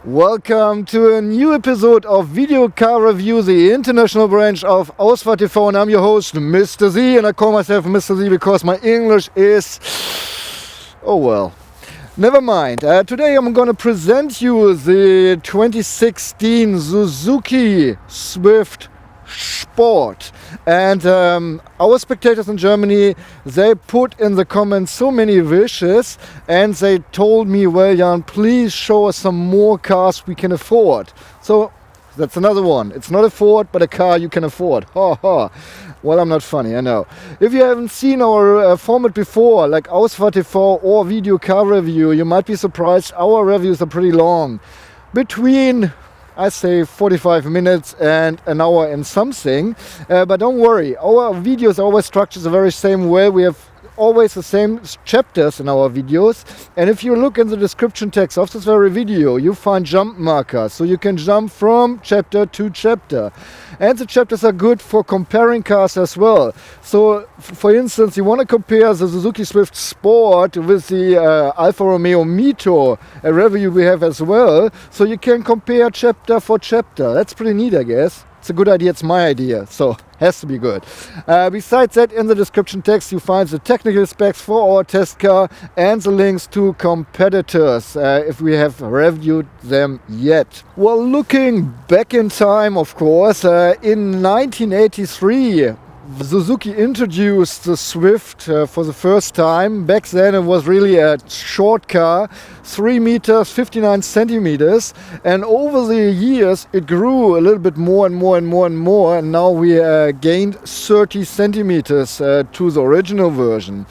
Welcome to a new episode of Video Car Review, the international branch of Ausfahrt TV, and I'm your host, Mr. Z, and I call myself Mr. Z because my English is... oh well. Never mind. Today I'm going to present you the 2016 Suzuki Swift Sport. And our spectators in Germany, they put in the comments so many wishes, and they told me, well, Jan, please show us some more cars we can afford. So that's another one. It's not a Ford, but a car you can afford. Ha ha. Well, I'm not funny, I know. If you haven't seen our format before, like Ausfahrt TV or Video Car Review, you might be surprised. Our reviews are pretty long. Between, I say, 45 minutes and an hour and something. But don't worry, our videos are always structured the very same way. We have always the same chapters in our videos. And if you look in the description text of this very video, you find jump markers. So you can jump from chapter to chapter. And the chapters are good for comparing cars as well. So, for instance, you want to compare the Suzuki Swift Sport with the Alfa Romeo Mito, a review we have as well. So you can compare chapter for chapter. That's pretty neat, I guess. It's a good idea, it's my idea, so has to be good. Besides that, in the description text you find the technical specs for our test car and the links to competitors, if we have reviewed them yet. Well, looking back in time, of course, in 1983, Suzuki introduced the Swift for the first time. Back then it was really a short car, 3 meters, 59 centimeters, and over the years it grew a little bit more and more and more and more, and now we gained 30 centimeters to the original version.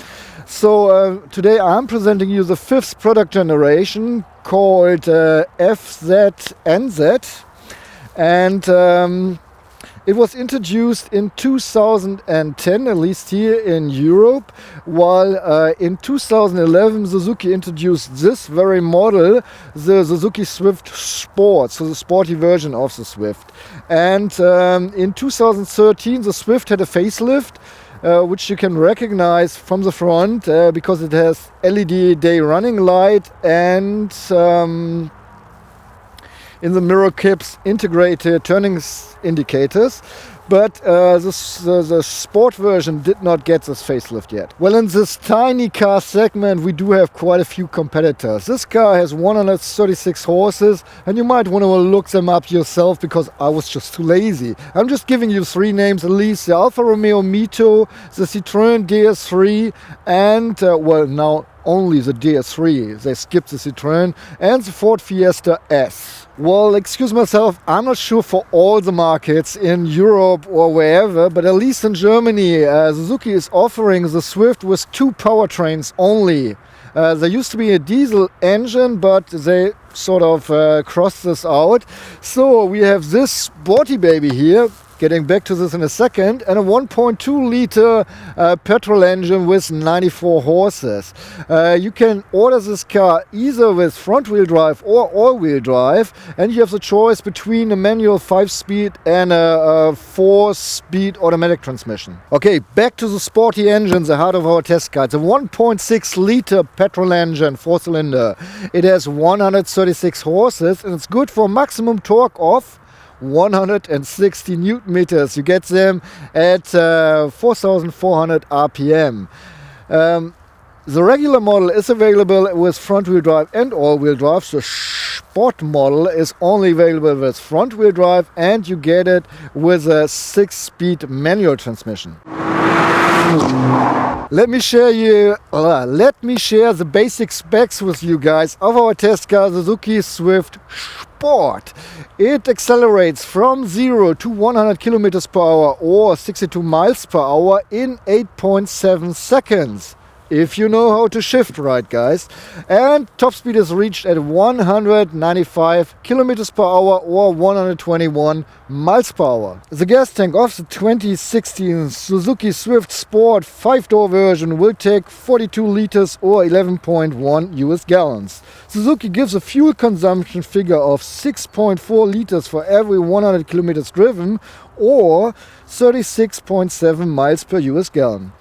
So today I'm presenting you the 5th product generation called FZNZ, and it was introduced in 2010, at least here in Europe, while in 2011 Suzuki introduced this very model, the Suzuki Swift Sport, so the sporty version of the Swift. And in 2013 the Swift had a facelift, which you can recognize from the front because it has LED day running light and in the mirror caps integrated turning indicators, but the sport version did not get this facelift yet. Well, in this tiny car segment we do have quite a few competitors. This car has 136 horses, and you might want to look them up yourself because I was just too lazy. I'm just giving you 3 names at least: the Alfa Romeo Mito, the Citroën DS3, and well, now only the DS3, they skipped the Citroën, and the Ford Fiesta S. Well, excuse myself, I'm not sure for all the markets in Europe or wherever, but at least in Germany, Suzuki is offering the Swift with 2 powertrains only. There used to be a diesel engine, but they sort of crossed this out. So we have this sporty baby here, getting back to this in a second, and a 1.2 liter petrol engine with 94 horses. You can order this car either with front wheel drive or all wheel drive, and you have the choice between a manual 5-speed and a 4-speed automatic transmission. Okay, back to the sporty engines, the heart of our test car. It's a 1.6 liter petrol engine, 4-cylinder. It has 136 horses, and it's good for maximum torque of 160 Newton meters. You get them at 4,400 RPM. The regular model is available with front-wheel drive and all-wheel drive. The Sport model is only available with front-wheel drive, and you get it with a 6-speed manual transmission. Let me share the basic specs with you guys of our test car, Suzuki Swift Sport. It accelerates from 0 to 100 kilometers per hour or 62 miles per hour in 8.7 seconds. If you know how to shift right, guys. And top speed is reached at 195 kilometers per hour or 121 miles per hour. The gas tank of the 2016 Suzuki Swift Sport 5-door version will take 42 liters or 11.1 US gallons. Suzuki gives a fuel consumption figure of 6.4 liters for every 100 kilometers driven or 36.7 miles per US gallon.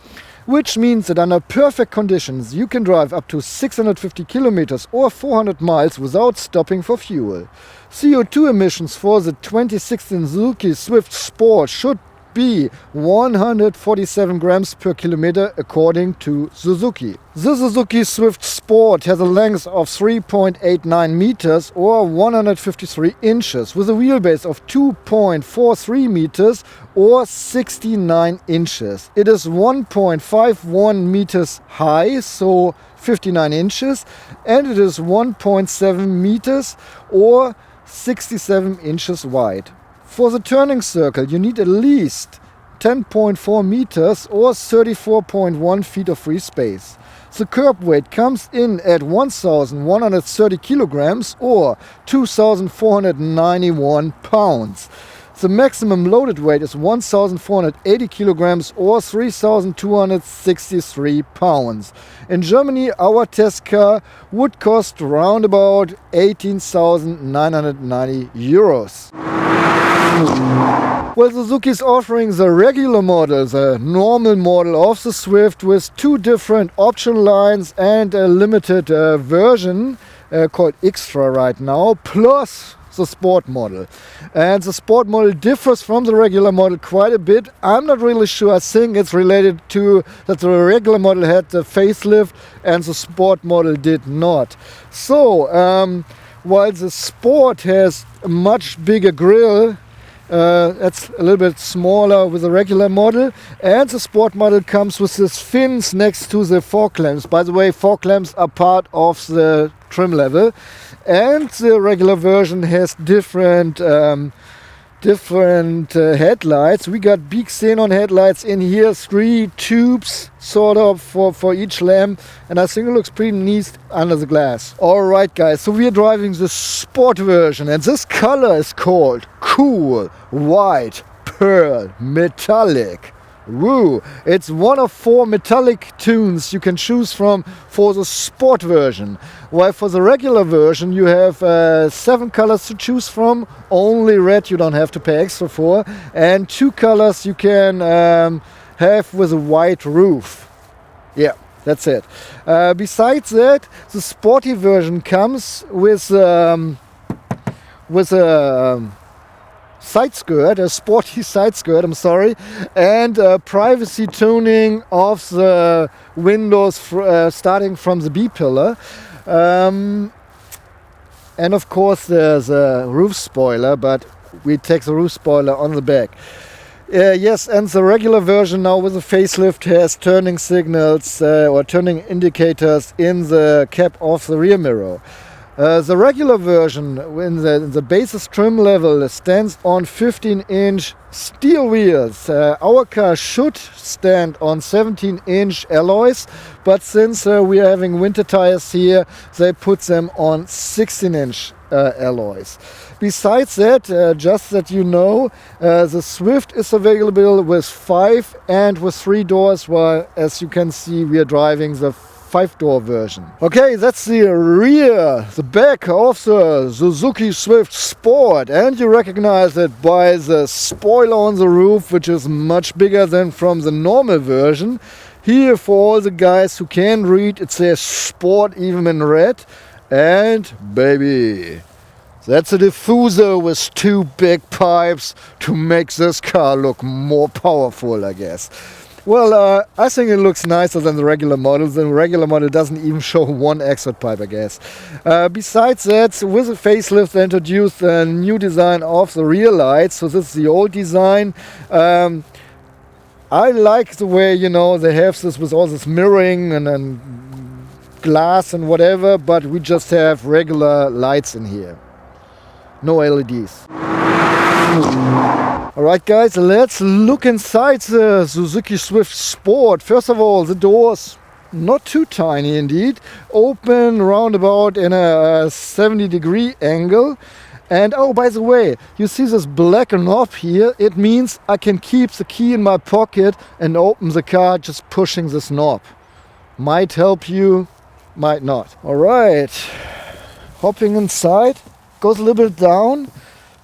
which means that under perfect conditions you can drive up to 650 kilometers or 400 miles without stopping for fuel. CO2 emissions for the 2016 Suzuki Swift Sport should be 147 grams per kilometer according to Suzuki. The Suzuki Swift Sport has a length of 3.89 meters or 153 inches with a wheelbase of 2.43 meters or 69 inches. It is 1.51 meters high, so 59 inches, and it is 1.7 meters or 67 inches wide. For the turning circle you need at least 10.4 meters or 34.1 feet of free space. The curb weight comes in at 1,130 kilograms or 2,491 pounds. The maximum loaded weight is 1,480 kilograms or 3,263 pounds. In Germany, our test car would cost around about 18,990 euros. Well, Suzuki is offering the regular model, the normal model of the Swift with two different option lines and a limited version called Extra right now, plus the sport model. And the sport model differs from the regular model quite a bit. I'm not really sure. I think it's related to that the regular model had the facelift and the sport model did not. So, while the sport has a much bigger grille, that's a little bit smaller with the regular model, and the sport model comes with these fins next to the fog lamps. By the way, fog lamps are part of the trim level, and the regular version has different headlights. We got big xenon headlights in here, 3 tubes sort of for each lamp, and I think it looks pretty neat under the glass. Alright guys, so we are driving the sport version, and this color is called Cool White Pearl Metallic. Woo! It's one of 4 metallic tunes you can choose from for the sport version. While for the regular version you have 7 colors to choose from. Only red you don't have to pay extra for. And 2 colors you can have with a white roof. Yeah, that's it. Besides that, the sporty version comes with a side skirt, a sporty side skirt, I'm sorry, and privacy tuning of the windows starting from the B-pillar. And of course there's a roof spoiler, but we take the roof spoiler on the back. Yes, and the regular version now with the facelift has turning signals or turning indicators in the cap of the rear mirror. The regular version in the basis trim level stands on 15-inch steel wheels. Our car should stand on 17-inch alloys, but since we are having winter tires here, they put them on 16-inch alloys. Besides that, just that you know, the Swift is available with 5 and with 3 doors, while as you can see we are driving the 5-door version. Okay, that's the rear, the back of the Suzuki Swift Sport, and you recognize it by the spoiler on the roof, which is much bigger than from the normal version. Here, for all the guys who can read, it says Sport even in red, and baby, that's a diffuser with 2 big pipes to make this car look more powerful, I guess. Well, I think it looks nicer than the regular model. The regular model doesn't even show 1 exhaust pipe, I guess. Besides that, with the facelift, they introduced a new design of the rear lights. So this is the old design. I like the way, you know, they have this with all this mirroring and glass and whatever, but we just have regular lights in here. No LEDs. Alright guys, let's look inside the Suzuki Swift Sport. First of all, the doors, not too tiny indeed, open roundabout in a 70-degree angle. And oh, by the way, you see this black knob here? It means I can keep the key in my pocket and open the car just pushing this knob. Might help you, might not. Alright, hopping inside, goes a little bit down.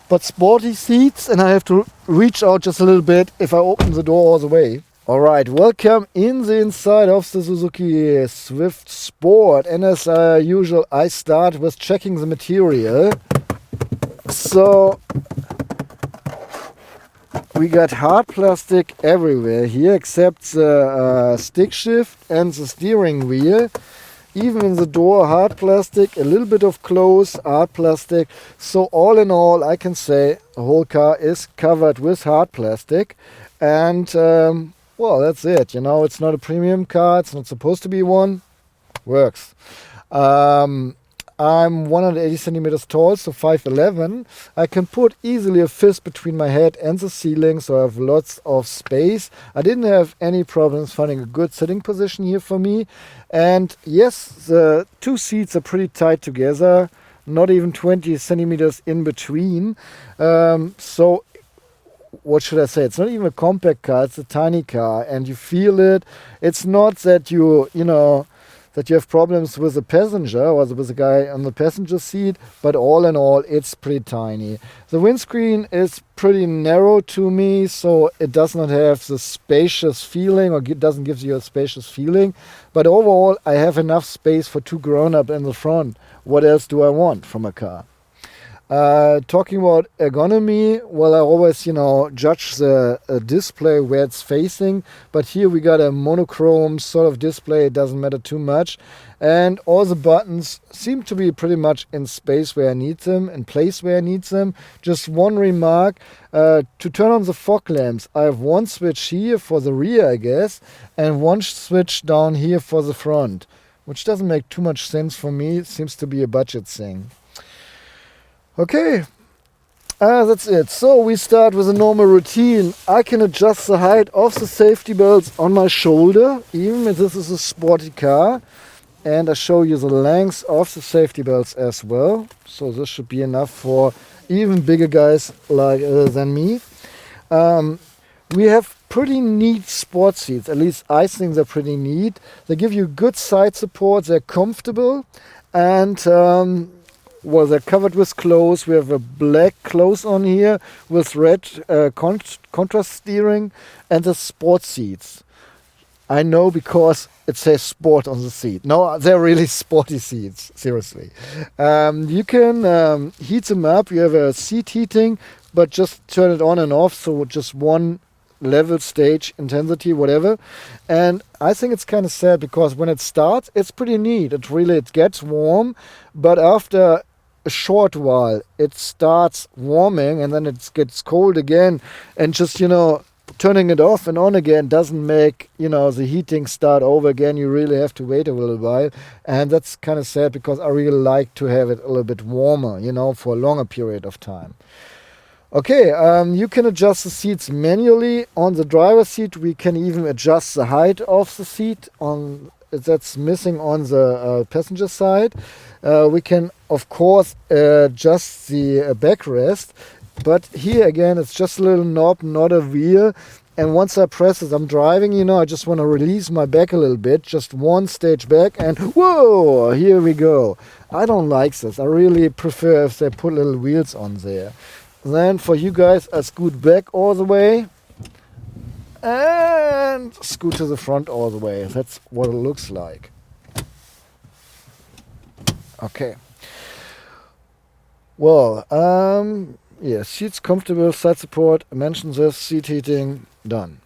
But sporty seats, and I have to reach out just a little bit if I open the door all the way. Alright, welcome in the inside of the Suzuki Swift Sport, and as usual I start with checking the material. So we got hard plastic everywhere here except the stick shift and the steering wheel. Even in the door, hard plastic, a little bit of clothes, hard plastic. So all in all, I can say the whole car is covered with hard plastic. And well, that's it. You know, it's not a premium car. It's not supposed to be one. Works. I'm 180 centimeters tall, so 5'11". I can put easily a fist between my head and the ceiling, so I have lots of space. I didn't have any problems finding a good sitting position here for me. And yes, the two seats are pretty tight together, not even 20 centimeters in between. So what should I say? It's not even a compact car, it's a tiny car, and you feel it. It's not that you have problems with the passenger or with the guy on the passenger seat, but all in all, it's pretty tiny. The windscreen is pretty narrow to me, so it does not have the spacious feeling, or doesn't give you a spacious feeling. But overall, I have enough space for two grown-up in the front. What else do I want from a car? Talking about ergonomy, well, I always, judge the display where it's facing, but here we got a monochrome sort of display. It doesn't matter too much, and all the buttons seem to be pretty much in space where I need them, in place where I need them. Just one remark, to turn on the fog lamps, I have one switch here for the rear, I guess, and one switch down here for the front, which doesn't make too much sense for me. It seems to be a budget thing. Okay, that's it. So we start with a normal routine. I can adjust the height of the safety belts on my shoulder, even if this is a sporty car. And I show you the length of the safety belts as well. So this should be enough for even bigger guys like than me. We have pretty neat sport seats. At least I think they're pretty neat. They give you good side support. They're comfortable. And well, they're covered with clothes. We have a black clothes on here with red contrast steering, and the sport seats. I know because it says sport on the seat. No, they're really sporty seats, seriously. You can heat them up. You have a seat heating, but just turn it on and off, so just one level, stage, intensity, whatever. And I think it's kind of sad because when it starts, it's pretty neat. It gets warm, but after a short while it starts warming and then it gets cold again, and just turning it off and on again doesn't make the heating start over again. You really have to wait a little while, and that's kind of sad because I really like to have it a little bit warmer for a longer period of time. Okay, you can adjust the seats manually. On the driver's seat we can even adjust the height of the seat that's missing on the passenger side. We can of course adjust the backrest, but here again it's just a little knob, not a wheel. And once I press it, I'm driving, I just want to release my back a little bit, just one stage back, and whoa, here we go. I don't like this. I really prefer if they put little wheels on there. Then for you guys, I scoot back all the way and scoot to the front all the way. That's what it looks like. Okay. Well, yeah, seats comfortable, side support, I mentioned this, seat heating, done.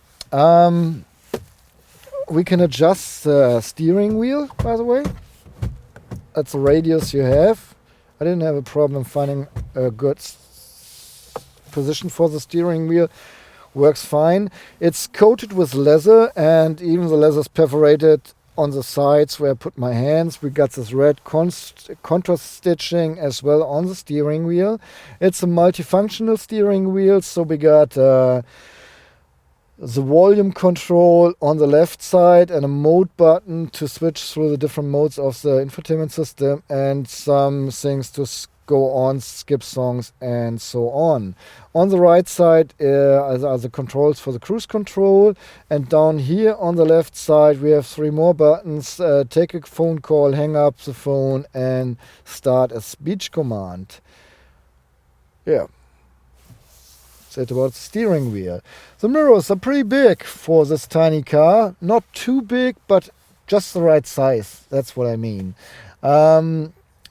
We can adjust the steering wheel, by the way. That's the radius you have. I didn't have a problem finding a good position for the steering wheel. Works fine. It's coated with leather, and even the leather is perforated on the sides where I put my hands. We got this red contrast stitching as well on the steering wheel. It's a multifunctional steering wheel, so we got the volume control on the left side and a mode button to switch through the different modes of the infotainment system, and some things to go on, skip songs, and so on. On the right side are the controls for the cruise control, and down here on the left side we have three more buttons. Take a phone call, hang up the phone, and start a speech command. Yeah. That's about the steering wheel. The mirrors are pretty big for this tiny car. Not too big, but just the right size. That's what I mean.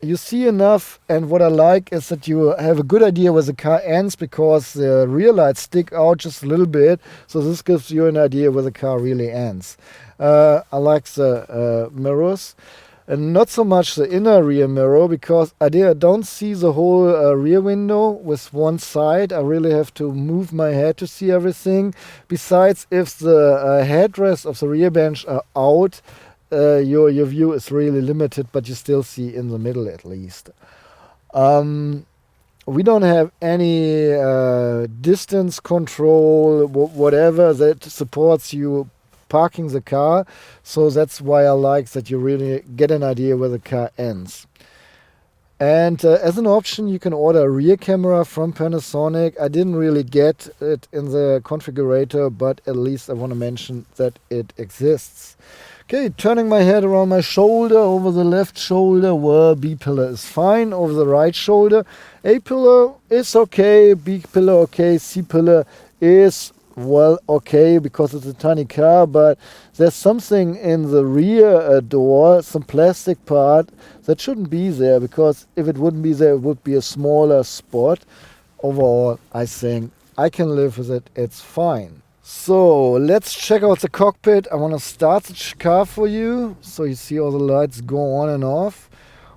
You see enough, and what I like is that you have a good idea where the car ends because the rear lights stick out just a little bit. So this gives you an idea where the car really ends. I like the mirrors. And not so much the inner rear mirror, because I don't see the whole rear window with one side. I really have to move my head to see everything. Besides, if the headrests of the rear bench are out, your view is really limited, but you still see in the middle at least. We don't have any distance control, whatever that supports you parking the car, so that's why I like that you really get an idea where the car ends. And as an option, you can order a rear camera from Panasonic. I didn't really get it in the configurator, but at least I want to mention that it exists. Okay, turning my head around my shoulder, over the left shoulder, well, B pillar is fine. Over the right shoulder, A pillar is okay, B pillar okay, C pillar is well, okay, because it's a tiny car, but there's something in the rear door, some plastic part, that shouldn't be there, because if it wouldn't be there, it would be a smaller spot. Overall, I think I can live with it, it's fine. So, let's check out the cockpit. I want to start the car for you, so you see all the lights go on and off.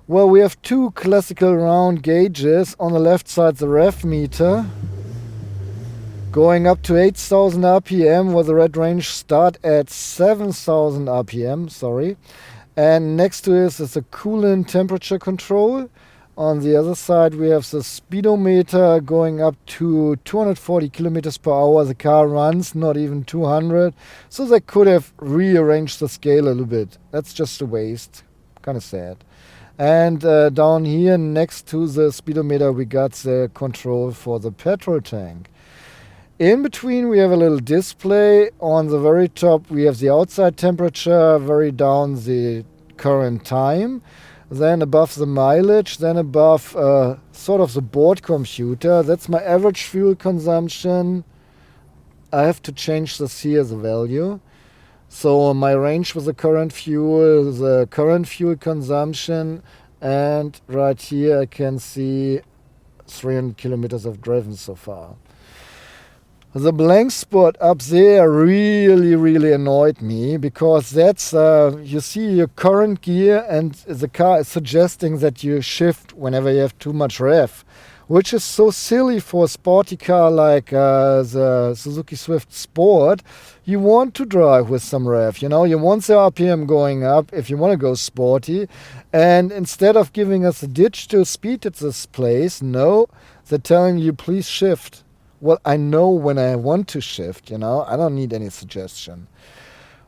Well, we have two classical round gauges. On the left side, the ref meter, going up to 8,000 RPM, where the red range start at 7,000 RPM, sorry. And next to it is a coolant temperature control. On the other side, we have the speedometer going up to 240 kilometers per hour. The car runs not even 200, so they could have rearranged the scale a little bit. That's just a waste, kind of sad. And down here, next to the speedometer, we got the control for the petrol tank. In between, we have a little display. On the very top, we have the outside temperature, very down the current time. Then above the mileage, then above sort of the board computer. That's my average fuel consumption. I have to change this here, the value. So my range with the current fuel consumption, and right here I can see 300 kilometers I've driven so far. The blank spot up there really annoyed me, because that's, you see your current gear and the car is suggesting that you shift whenever you have too much rev, which is so silly for a sporty car like the Suzuki Swift Sport. You want to drive with some rev, you know, you want the RPM going up if you want to go sporty, and instead of giving us a digital speed at this place, no, they're telling you please shift. Well, I know when I want to shift, you know. I don't need any suggestion.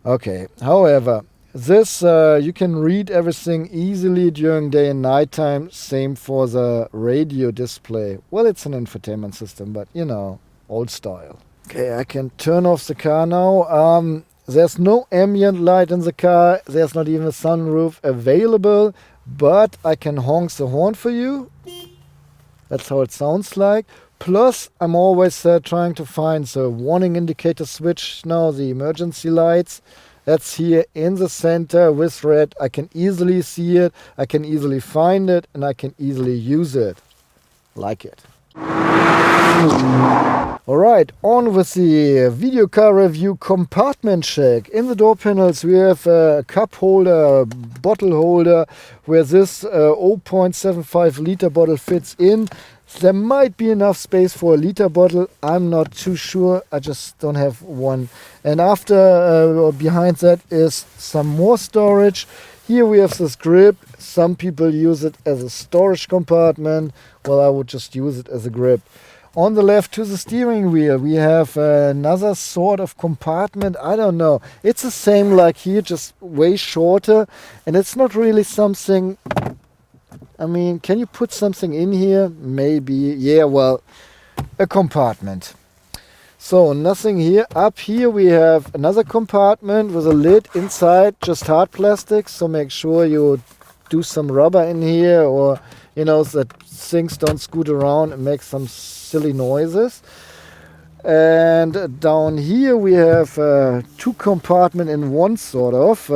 Okay, however, this, you can read everything easily during day and night time. Same for the radio display. Well, it's an infotainment system, but, you know, old style. Okay, I can turn off the car now. There's no ambient light in the car. There's not even a sunroof available, but I can honk the horn for you. That's how it sounds like. Plus, I'm always trying to find the warning indicator switch now, the emergency lights. That's here in the center with red. I can easily see it, I can easily find it, and I can easily use it. Like it. Alright, on with the video car review compartment check. In the door panels we have a cup holder, bottle holder, where this 0.75 liter bottle fits in. There might be enough space for a liter bottle. I'm not too sure. I just don't have one. And after, behind that is some more storage. Here we have this grip. Some people use it as a storage compartment. Well, I would just use it as a grip. On the left to the steering wheel, we have another sort of compartment. I don't know. It's the same like here, just way shorter. And it's not really something... I mean, can you put something in here? Maybe. Yeah, well, a compartment. So, nothing here. Up here we have another compartment with a lid inside, just hard plastic. So make sure you do some rubber in here, or, you know, so that things don't scoot around and make some silly noises. And down here we have two compartments in one sort of.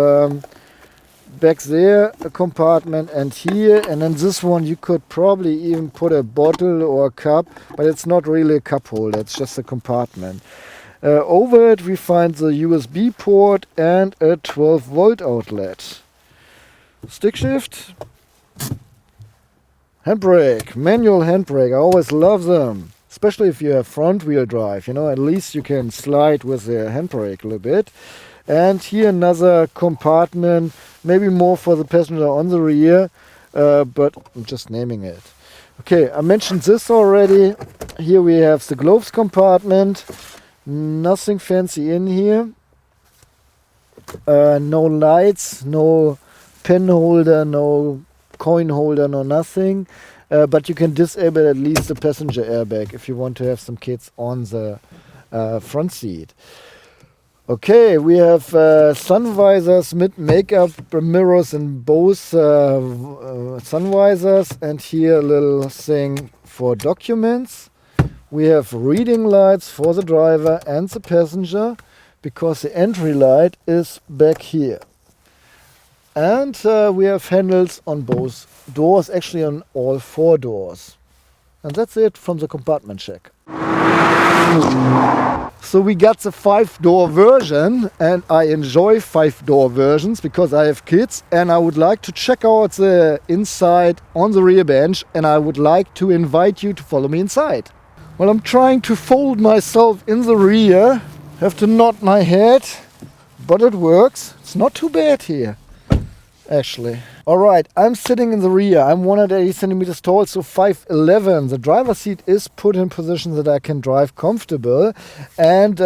Back there a compartment and here, and then this one you could probably even put a bottle or a cup, but it's not really a cup holder, it's just a compartment. Over it we find the USB port and a 12 volt outlet. Stick shift, handbrake, manual handbrake, I always love them. Especially if you have front wheel drive, you know, at least you can slide with the handbrake a little bit. And here another compartment, maybe more for the passenger on the rear, but I'm just naming it. Okay, I mentioned this already. Here we have the gloves compartment, nothing fancy in here. No lights, no pen holder, no coin holder, no nothing. But you can disable at least the passenger airbag if you want to have some kids on the front seat. Okay, we have sun visors, makeup mirrors in both sun visors, and here a little thing for documents. We have reading lights for the driver and the passenger, because the entry light is back here. And we have handles on both doors, actually on all four doors. And that's it from the compartment check. So we got the 5-door version, and I enjoy 5-door versions because I have kids and I would like to check out the inside on the rear bench, and I would like to invite you to follow me inside. Well, I'm trying to fold myself in the rear, have to nod my head, but it works. It's not too bad here, actually. Alright, I'm sitting in the rear. I'm 180 centimeters tall, so 5'11". The driver's seat is put in position that I can drive comfortable. And,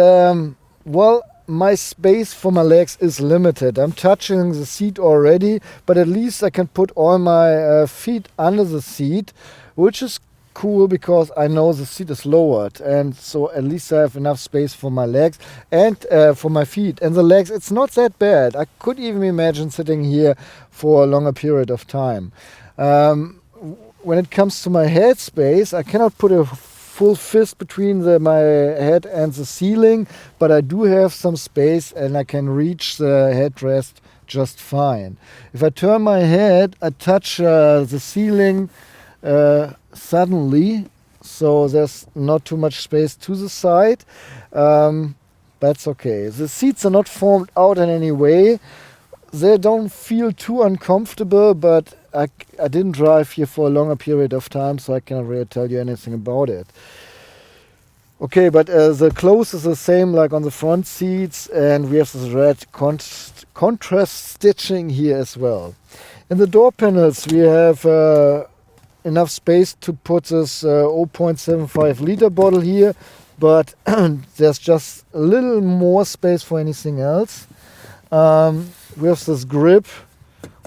well, my space for my legs is limited. I'm touching the seat already, but at least I can put all my feet under the seat, which is cool because I know the seat is lowered, and so at least I have enough space for my legs and for my feet. And the legs, it's not that bad. I could even imagine sitting here for a longer period of time. When it comes to my head space, I cannot put a full fist between my head and the ceiling, but I do have some space and I can reach the headrest just fine. If I turn my head, I touch the ceiling suddenly, so there's not too much space to the side. That's okay. The seats are not formed out in any way. They don't feel too uncomfortable, but I didn't drive here for a longer period of time, so I cannot really tell you anything about it. Okay, but the clothes is the same like on the front seats, and we have this red contrast stitching here as well. In the door panels we have enough space to put this 0.75 liter bottle here, but there's just a little more space for anything else. We have this grip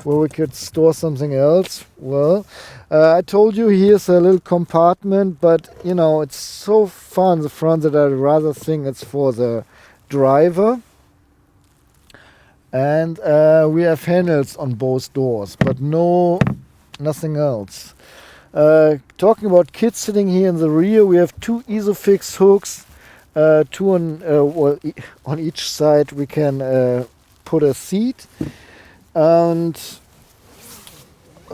where we could store something else. Well, I told you here's a little compartment, but you know, it's so far in the front that I'd rather think it's for the driver. And we have handles on both doors, but nothing else. Talking about kids sitting here in the rear, we have two Isofix hooks, two on each side. We can put a seat, and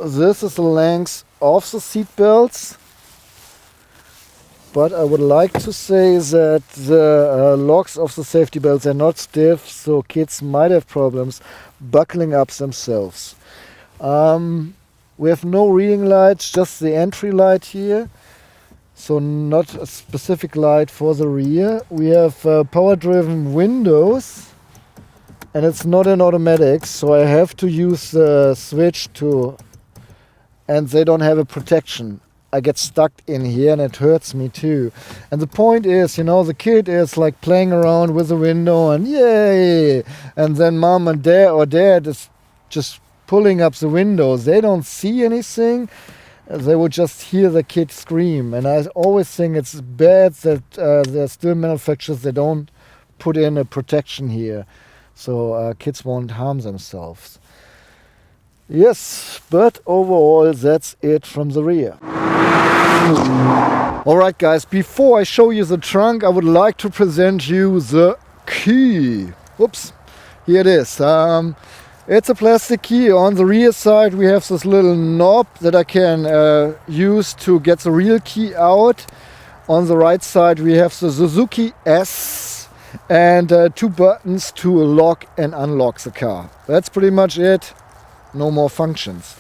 this is the length of the seat belts. But I would like to say that the locks of the safety belts are not stiff, so kids might have problems buckling up themselves. We have no reading lights, just the entry light here, so not a specific light for the rear. We have power-driven windows, and it's not an automatic, so I have to use the switch and they don't have a protection. I get stuck in here and it hurts me too. And the point is, you know, the kid is like playing around with the window and yay! And then mom and dad is just pulling up the windows. They don't see anything. They would just hear the kid scream. And I always think it's bad that there are still manufacturers that don't put in a protection here, so kids won't harm themselves. Yes, but overall that's it from the rear. Alright guys, before I show you the trunk, I would like to present you the key. Oops, here it is. It's a plastic key. On the rear side we have this little knob that I can use to get the real key out. On the right side we have the Suzuki S and 2 buttons to lock and unlock the car. That's pretty much it. No more functions.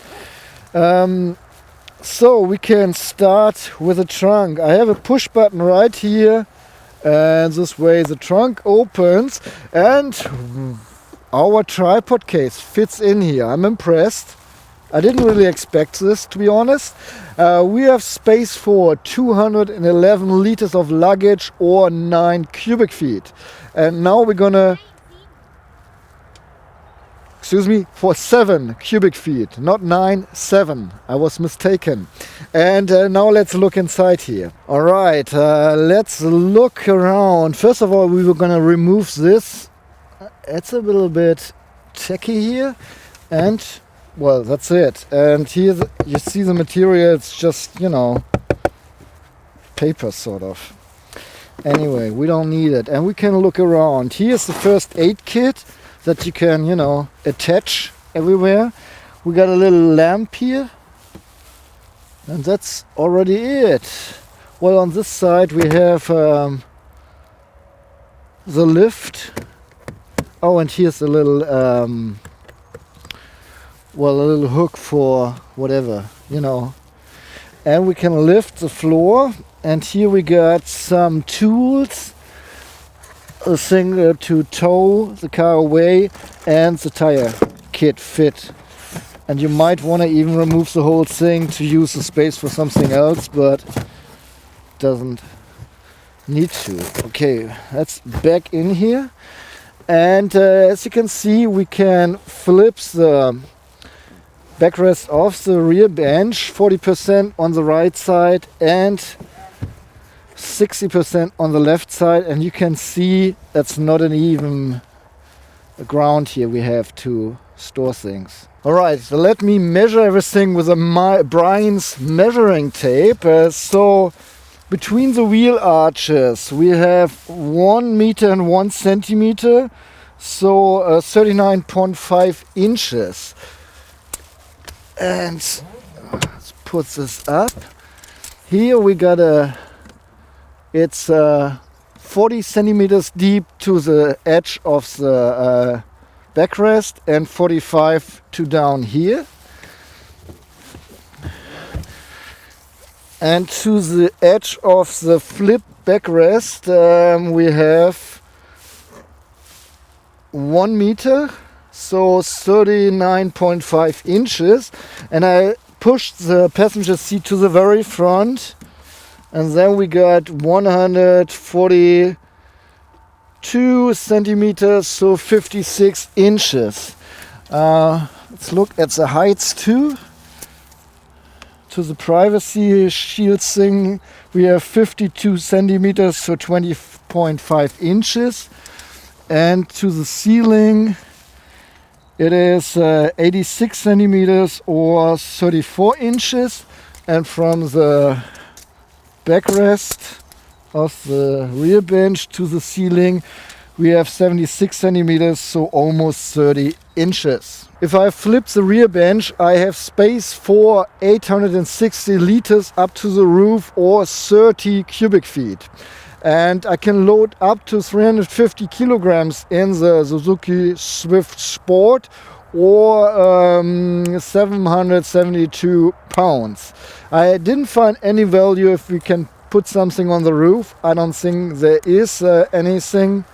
So we can start with the trunk. I have a push button right here, and this way the trunk opens and our tripod case fits in here. I'm impressed. I didn't really expect this, to be honest. We have space for 211 liters of luggage or 9 cubic feet. And now we're gonna, for 7 cubic feet, not 9, 7. I was mistaken. And now let's look inside here. All right, let's look around. First of all, we were gonna remove this. It's a little bit tacky here, and well, that's it. And here you see the material. It's just, you know, paper sort of. Anyway, we don't need it, and we can look around. Here's the first aid kit that you can, you know, attach everywhere. We got a little lamp here, and that's already it. Well, on this side we have the lift. Oh, and here's a little a little hook for whatever, you know. And we can lift the floor, and here we got some tools, a thing to tow the car away, and the tire kit fit. And you might want to even remove the whole thing to use the space for something else, but doesn't need to. Okay, that's back in here. And as you can see, we can flip the backrest off the rear bench, 40% on the right side and 60% on the left side, and you can see that's not an even ground here we have to store things. Alright, so let me measure everything with a Brian's measuring tape. So between the wheel arches we have 1 meter and 1 centimeter, so 39.5 inches. And let's put this up. Here we got it's 40 centimeters deep to the edge of the backrest and 45 to down here. And to the edge of the flip backrest we have 1 meter, so 39.5 inches. And I pushed the passenger seat to the very front, and then we got 142 centimeters, so 56 inches. Let's look at the heights too. To the privacy shield thing we have 52 centimeters, so 20.5 inches. And to the ceiling it is 86 centimeters or 34 inches. And from the backrest of the rear bench to the ceiling we have 76 centimeters, so almost 30 inches. If I flip the rear bench, I have space for 860 liters up to the roof or 30 cubic feet. And I can load up to 350 kilograms in the Suzuki Swift Sport or 772 pounds. I didn't find any value if we can put something on the roof. I don't think there is anything.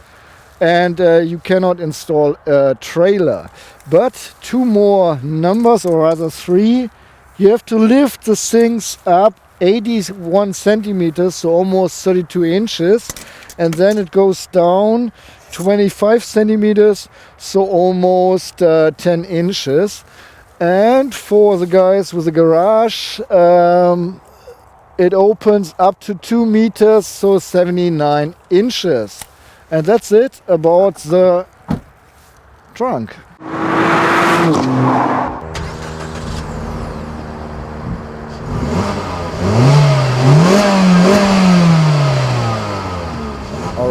And you cannot install a trailer. But 2 more numbers, or rather 3, you have to lift the things up 81 centimeters, so almost 32 inches, and then it goes down 25 centimeters, so almost 10 inches. And for the guys with a garage, it opens up to 2 meters, so 79 inches. And that's it about the trunk.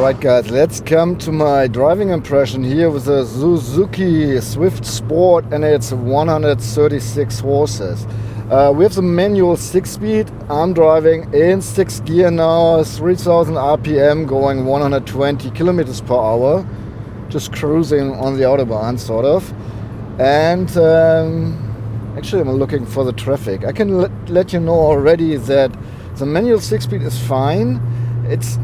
Alright guys, let's come to my driving impression here with the Suzuki Swift Sport and its 136 horses. We have the manual 6-speed. I'm driving in 6th gear now, 3000 RPM, going 120 kilometers per hour. Just cruising on the Autobahn, sort of. And actually I'm looking for the traffic. I can let you know already that the manual 6-speed is fine. It's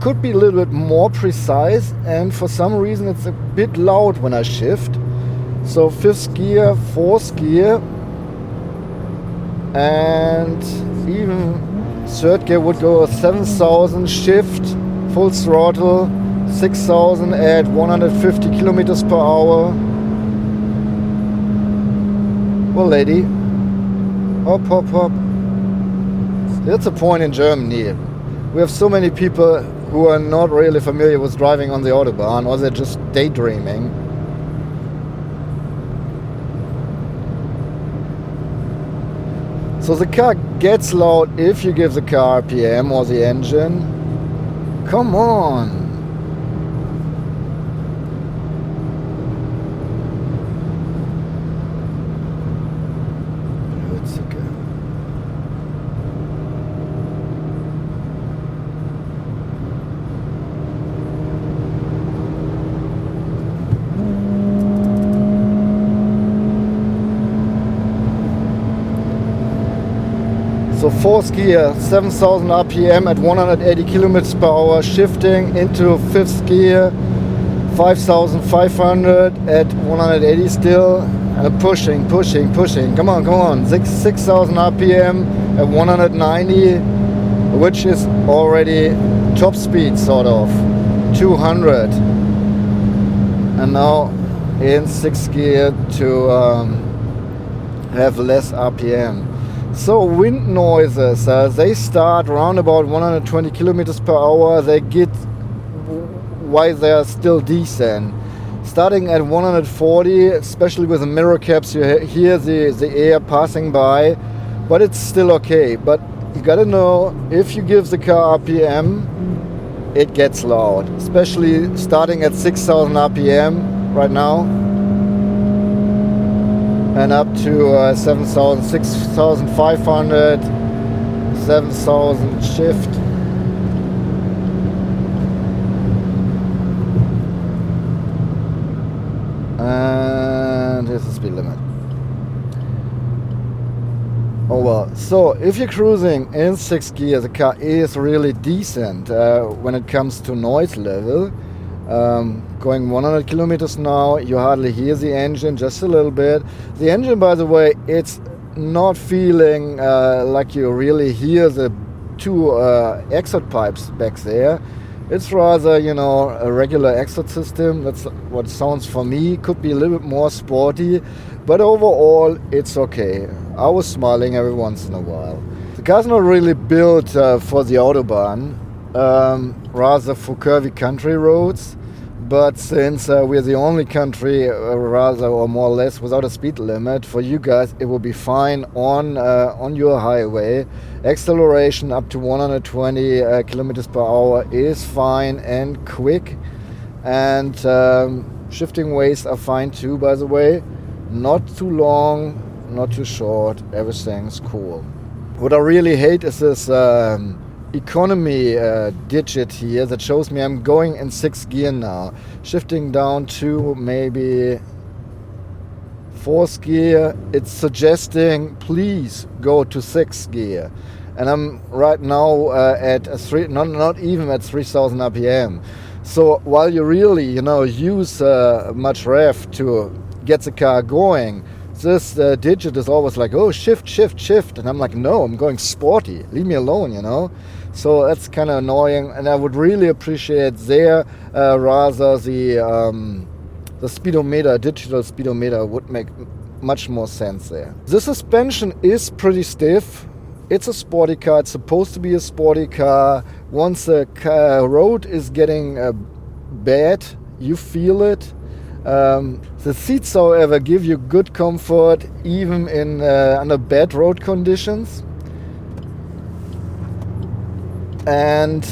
could be a little bit more precise, and for some reason it's a bit loud when I shift. So 5th gear, 4th gear, and even 3rd gear would go 7000 shift, full throttle, 6000 at 150 kilometers per hour. Well, lady, hop, hop, hop. That's a point in Germany. We have so many people who are not really familiar with driving on the Autobahn, or they're just daydreaming. So the car gets loud if you give the car RPM or the engine. Come on! So 4th gear, 7000 RPM at 180 kilometers per hour, shifting into 5th gear, 5500 at 180 still, and pushing. Come on. 6000 RPM at 190, which is already top speed, sort of, 200. And now in 6th gear to have less RPM. So wind noises, they start around about 120 kilometers per hour. They get why they are still decent. Starting at 140, especially with the mirror caps, you hear the air passing by, but it's still okay. But you gotta know, if you give the car RPM, it gets loud, especially starting at 6000 RPM right now. And up to 7,000, 6,500, 7,000 shift. And here's the speed limit. Oh well, so if you're cruising in 6th gear, the car is really decent when it comes to noise level. Going 100 kilometers now, you hardly hear the engine, just a little bit. The engine, by the way, it's not feeling like you really hear the two exhaust pipes back there. It's rather, a regular exhaust system. That's what sounds for me. Could be a little bit more sporty, but overall, it's okay. I was smiling every once in a while. The car's not really built for the Autobahn, rather for curvy country roads. But since we're the only country, rather or more or less, without a speed limit, for you guys it will be fine on your highway. Acceleration up to 120 kilometers per hour is fine and quick, and shifting ways are fine too, by the way. Not too long, not too short, everything's cool. What I really hate is this economy digit here that shows me I'm going in 6th gear now, shifting down to maybe 4th gear. It's suggesting please go to 6th gear, and I'm right now at not even at 3000 RPM. So while you really use much rev to get the car going, this digit is always like, oh, shift, and I'm like, no, I'm going sporty, leave me alone, So that's kind of annoying, and I would really appreciate there rather the speedometer, digital speedometer would make much more sense there. The suspension is pretty stiff. It's a sporty car. It's supposed to be a sporty car. Once the road is getting bad, you feel it. The seats, however, give you good comfort even in under bad road conditions. And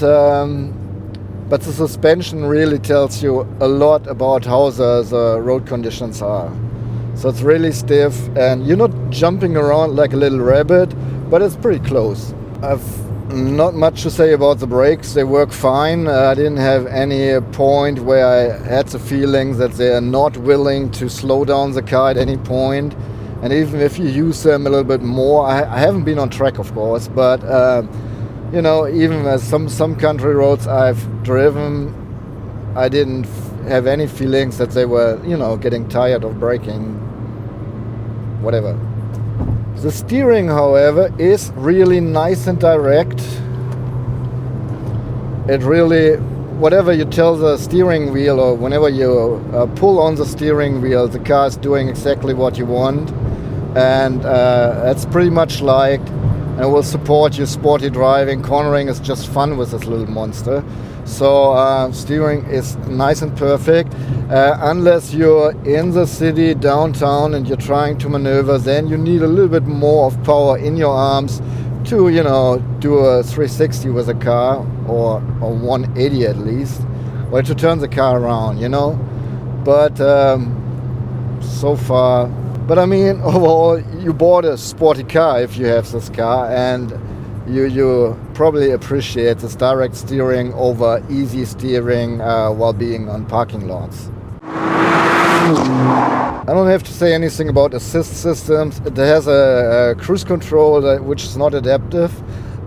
but the suspension really tells you a lot about how the road conditions are. So it's really stiff, and you're not jumping around like a little rabbit, but it's pretty close. I've not much to say about the brakes. They work fine. I didn't have any point where I had the feeling that they are not willing to slow down the car at any point. And even if you use them a little bit more, I haven't been on track, of course, but you know, even as some country roads I've driven, I didn't have any feelings that they were, you know, getting tired of braking, whatever. The steering, however, is really nice and direct. It really, whatever you tell the steering wheel, or whenever you pull on the steering wheel, the car is doing exactly what you want. And it's pretty much like, and it will support your sporty driving. Cornering is just fun with this little monster. So steering is nice and perfect. Unless you're in the city downtown and you're trying to maneuver, then you need a little bit more of power in your arms to, you know, do a 360 with a car, or 180 at least, or to turn the car around, you know. But so far, but I mean, overall, you bought a sporty car if you have this car, and you probably appreciate this direct steering over easy steering while being on parking lots. I don't have to say anything about assist systems. It has a cruise control which is not adaptive.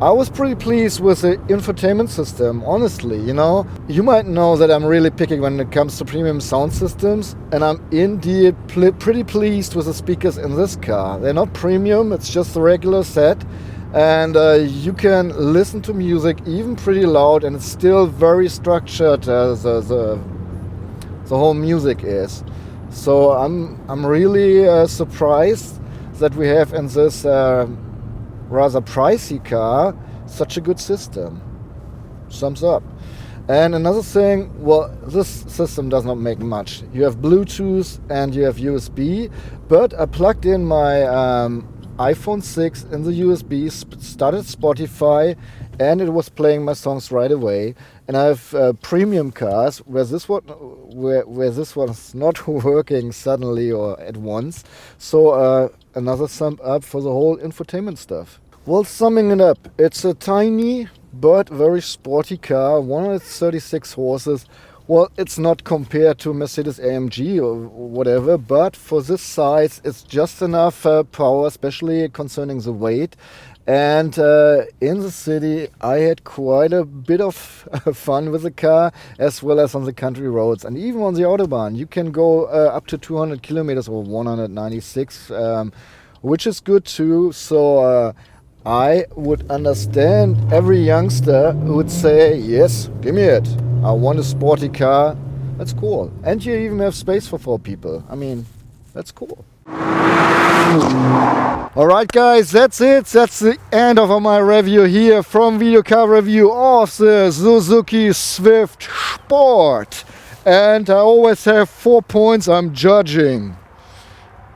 I was pretty pleased with the infotainment system, honestly, you know. You might know that I'm really picky when it comes to premium sound systems, and I'm indeed pretty pleased with the speakers in this car. They're not premium, it's just the regular set. And you can listen to music even pretty loud, and it's still very structured. The whole music is. So I'm really surprised that we have in this rather pricey car such a good system. Thumbs up. And another thing, well, this system does not make much. You have Bluetooth and you have USB, but I plugged in my iPhone 6 in the USB, started Spotify, and it was playing my songs right away. And I have premium cars where this was not working suddenly or at once. So another thumb up for the whole infotainment stuff. Well, summing it up, it's a tiny but very sporty car, 136 horses. Well, it's not compared to Mercedes AMG or whatever, but for this size, it's just enough power, especially concerning the weight. And in the city, I had quite a bit of fun with the car, as well as on the country roads. And even on the Autobahn, you can go up to 200 kilometers or 196, which is good too. So I would understand every youngster who would say, yes, give me it. I want a sporty car. That's cool. And you even have space for 4 people. I mean, that's cool. Alright guys, that's it. That's the end of my review here from Video Car Review of the Suzuki Swift Sport. And I always have 4 points I'm judging.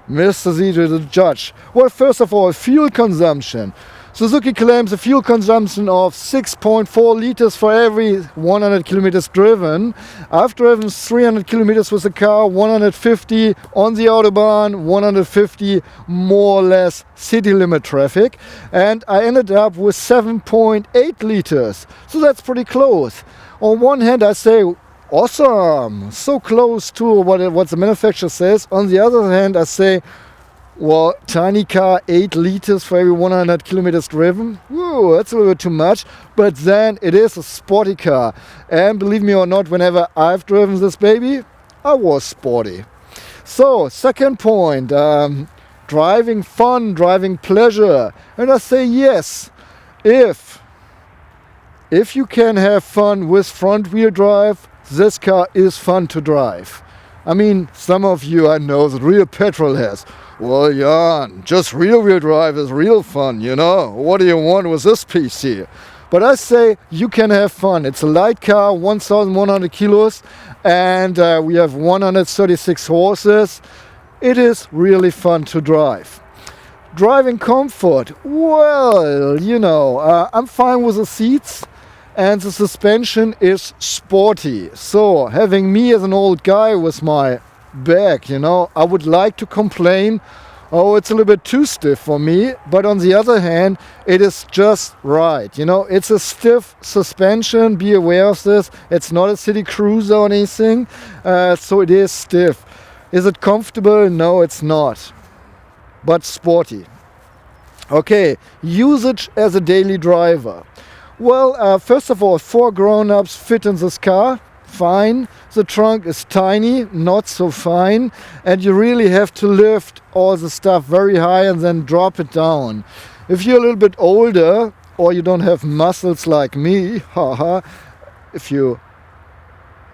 Mr. Z to the judge. Well, first of all, fuel consumption. Suzuki claims a fuel consumption of 6.4 liters for every 100 kilometers driven. I've driven 300 kilometers with the car, 150 on the Autobahn, 150 more or less city limit traffic. And I ended up with 7.8 liters. So that's pretty close. On one hand, I say, awesome, so close to what the manufacturer says. On the other hand, I say, well, tiny car, 8 liters for every 100 kilometers driven. Whoa, that's a little bit too much. But then it is a sporty car. And believe me or not, whenever I've driven this baby, I was sporty. So, second point, driving fun, driving pleasure. And I say yes, if you can have fun with front wheel drive, this car is fun to drive. I mean, some of you I know that real petrol has. Well, Jan, just rear-wheel drive is real fun, you know. What do you want with this piece here? But I say you can have fun. It's a light car, 1,100 kilos, and we have 136 horses. It is really fun to drive. Driving comfort, well, you know, I'm fine with the seats. and the suspension is sporty. So having me as an old guy with my bag, you know, I would like to complain, oh, it's a little bit too stiff for me, but on the other hand, it is just right. You know, it's a stiff suspension, be aware of this. It's not a city cruiser or anything, so it is stiff. Is it comfortable? No, it's not, but sporty. Okay, usage as a daily driver. Well, first of all, 4 grown-ups fit in this car. Fine. The trunk is tiny, not so fine, and you really have to lift all the stuff very high and then drop it down. If you're a little bit older or you don't have muscles like me, haha, if you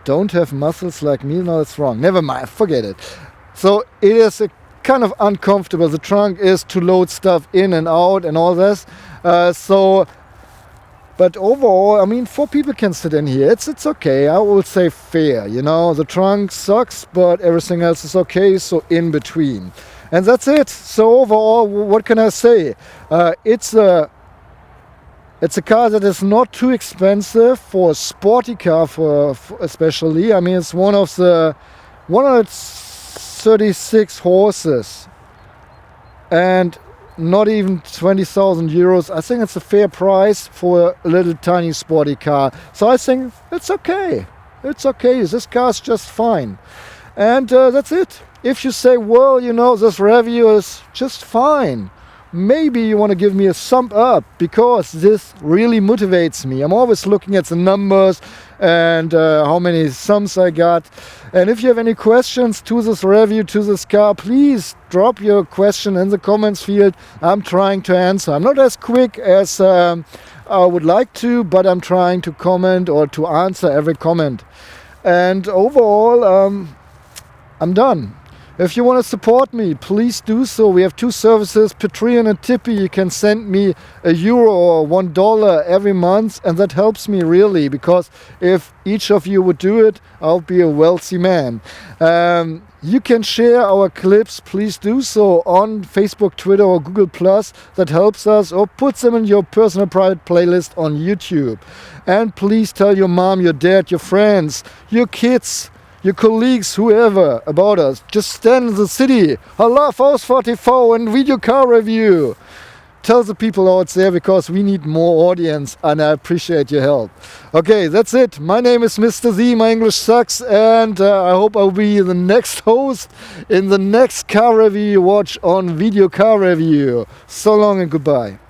don't have muscles like me, no, that's wrong. Never mind, forget it. So it is a kind of uncomfortable. The trunk is to load stuff in and out and all this. But overall, I mean, 4 people can sit in here. It's okay. I will say fair. You know, the trunk sucks, but everything else is okay. So in between, and that's it. So overall, what can I say? It's a car that is not too expensive for a sporty car, for especially. I mean, it's one of the 136 horses, and not even 20,000 euros. I think it's a fair price for a little tiny sporty car. So I think it's okay. It's okay. This car's just fine. And that's it. If you say, well, you know, this review is just fine, maybe you want to give me a thumb up, because this really motivates me. I'm always looking at the numbers and how many thumbs I got. And if you have any questions to this review, to this car, please drop your question in the comments field. I'm trying to answer. I'm not as quick as I would like to, but I'm trying to comment or to answer every comment. And overall, I'm done. If you want to support me, please do so. We have 2 services, Patreon and Tippy. You can send me €1 or $1 every month, and that helps me really, because if each of you would do it, I'll be a wealthy man. You can share our clips, please do so, on Facebook, Twitter or Google+. That helps us, or put them in your personal private playlist on YouTube. And please tell your mom, your dad, your friends, your kids, your colleagues, whoever, about us. Just stand in the city. I love Aus44 and video car review. Tell the people out there, because we need more audience and I appreciate your help. Okay, that's it. My name is Mr. Z. My English sucks, and I hope I'll be the next host in the next car review you watch on Video Car Review. So long and goodbye.